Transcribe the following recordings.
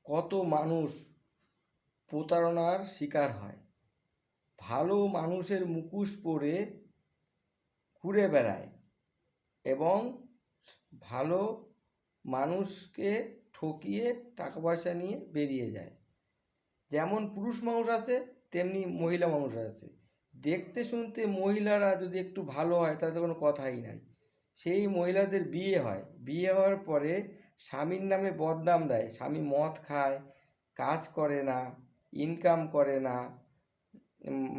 কত মানুষ প্রতারণার শিকার হয়। ভালো মানুষের মুখোশ পরে ঘুরে বেড়ায় এবং ভালো মানুষকে ঠকিয়ে টাকা পয়সা নিয়ে বেরিয়ে যায়। যেমন পুরুষ মানুষ আছে তেমনি মহিলা মানুষ আছে। দেখতে শুনতে মহিলারা যদি একটু ভালো হয় তাহলে তো কোনো কথাই নাই। সেই মহিলাদের বিয়ে হয়, বিয়ে হওয়ার পরে স্বামীর নামে বদনাম দেয়, স্বামী মদ খায়, কাজ করে না, ইনকাম করে না,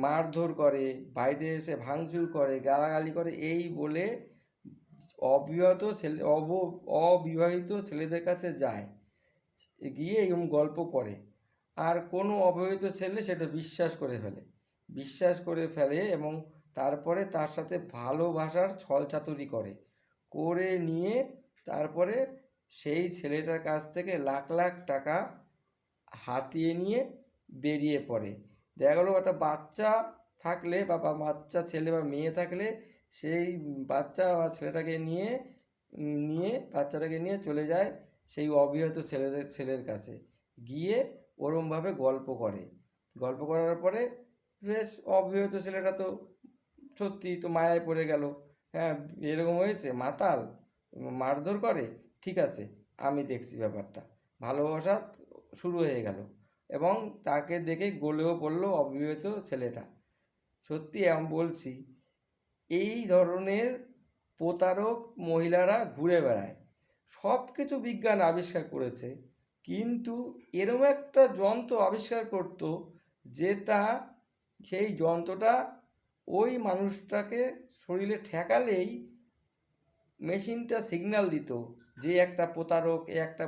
মারধর করে, বাড়িতে এসে ভাঙচুর করে, গালাগালি করে, এই বলে অবিবাহিত ছেলেদের কাছে যায়, গিয়ে এরকম গল্প করে। আর কোনো অবিবাহিত ছেলে সেটা বিশ্বাস করে ফেলে এবং তারপরে তার সাথে ভালোবাসার ছলচাতুরি করে নিয়ে তারপরে সেই ছেলেটার কাছ থেকে লাখ লাখ টাকা হাতিয়ে নিয়ে বেরিয়ে পড়ে। দেখা গেলো একটা বাচ্চা থাকলে বা বাচ্চা ছেলে বা মেয়ে থাকলে সেই বাচ্চা বা ছেলেটাকে বাচ্চাটাকে নিয়ে চলে যায় সেই অবিবাহিত ছেলের কাছে, গিয়ে ওরমভাবে গল্প করার পরে বেশ অবিবাহিত ছেলেটা তো সত্যি তো মায়ায় পড়ে গেল। হ্যাঁ, এরকম হয়েছে, মাতাল, মারধর করে, ঠিক আছে আমি দেখছি ব্যাপারটা। ভালোবাসা শুরু হয়ে গেল এবং তাকে দেখে গলেও পড়লো অবিবাহিত ছেলেটা। সত্যি আমি বলছি, এই ধরনের প্রতারক মহিলারা ঘুরে বেড়ায়। সব কিছু বিজ্ঞান আবিষ্কার করেছে, কিন্তু এরম একটা যন্ত্র আবিষ্কার করতো যেটা সেই যন্ত্রটা ওই মানুষটাকে শরীরে ঠেকালেই মেশিনটা সিগন্যাল দিত যে একটা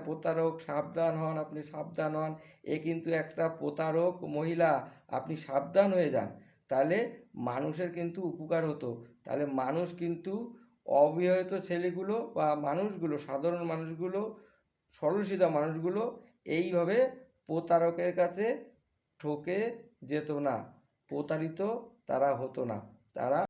প্রতারক, সাবধান হন, আপনি সাবধান হন, এ কিন্তু একটা প্রতারক মহিলা, আপনি সাবধান হয়ে যান। তাহলে মানুষের কিন্তু উপকার হতো। তাহলে মানুষ কিন্তু অবিবাহিত ছেলেগুলো বা মানুষগুলো, সাধারণ মানুষগুলো, সরলসিধা মানুষগুলো এইভাবে প্রতারকের কাছে ঠকে যেত না, প্রতারিত তারা হতো না। তারা